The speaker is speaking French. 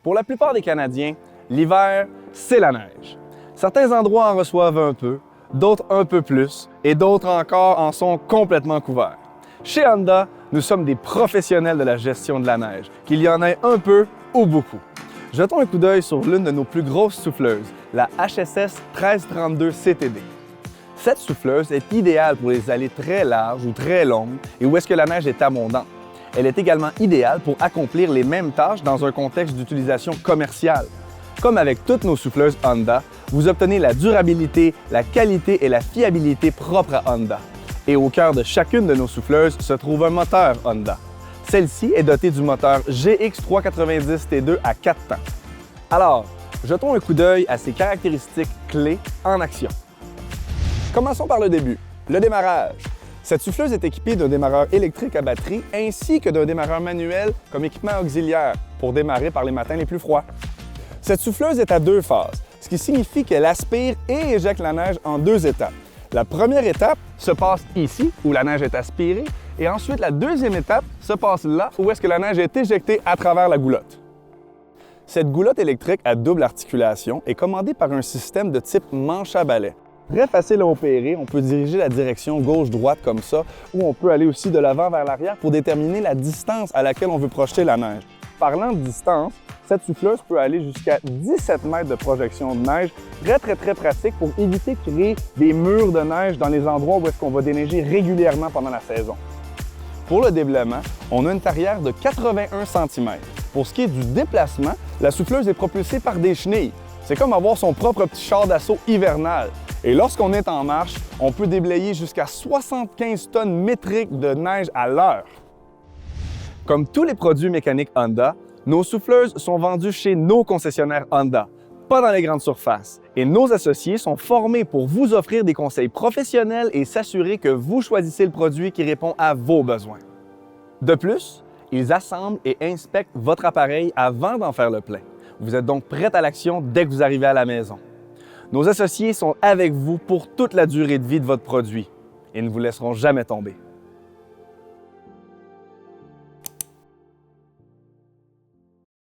Pour la plupart des Canadiens, l'hiver, c'est la neige. Certains endroits en reçoivent un peu, d'autres un peu plus, et d'autres encore en sont complètement couverts. Chez Honda, nous sommes des professionnels de la gestion de la neige, qu'il y en ait un peu ou beaucoup. Jetons un coup d'œil sur l'une de nos plus grosses souffleuses, la HSS 1332 CTD. Cette souffleuse est idéale pour les allées très larges ou très longues et où est-ce que la neige est abondante. Elle est également idéale pour accomplir les mêmes tâches dans un contexte d'utilisation commerciale. Comme avec toutes nos souffleuses Honda, vous obtenez la durabilité, la qualité et la fiabilité propres à Honda. Et au cœur de chacune de nos souffleuses se trouve un moteur Honda. Celle-ci est dotée du moteur GX390T2 à 4 temps. Alors, jetons un coup d'œil à ses caractéristiques clés en action. Commençons par le début, le démarrage. Cette souffleuse est équipée d'un démarreur électrique à batterie ainsi que d'un démarreur manuel comme équipement auxiliaire pour démarrer par les matins les plus froids. Cette souffleuse est à 2 phases, ce qui signifie qu'elle aspire et éjecte la neige en 2 étapes. La première étape se passe ici, où la neige est aspirée, et ensuite la deuxième étape se passe là, où est-ce que la neige est éjectée à travers la goulotte. Cette goulotte électrique à double articulation est commandée par un système de type manche à balai. Très facile à opérer, on peut diriger la direction gauche-droite comme ça, ou on peut aller aussi de l'avant vers l'arrière pour déterminer la distance à laquelle on veut projeter la neige. Parlant de distance, cette souffleuse peut aller jusqu'à 17 mètres de projection de neige, très pratique pour éviter de créer des murs de neige dans les endroits où est-ce qu'on va déneiger régulièrement pendant la saison. Pour le déblaiement, on a une tarière de 81 cm. Pour ce qui est du déplacement, la souffleuse est propulsée par des chenilles. C'est comme avoir son propre petit char d'assaut hivernal. Et lorsqu'on est en marche, on peut déblayer jusqu'à 75 tonnes métriques de neige à l'heure. Comme tous les produits mécaniques Honda, nos souffleuses sont vendues chez nos concessionnaires Honda, pas dans les grandes surfaces. Et nos associés sont formés pour vous offrir des conseils professionnels et s'assurer que vous choisissez le produit qui répond à vos besoins. De plus, ils assemblent et inspectent votre appareil avant d'en faire le plein. Vous êtes donc prête à l'action dès que vous arrivez à la maison. Nos associés sont avec vous pour toute la durée de vie de votre produit et ne vous laisseront jamais tomber.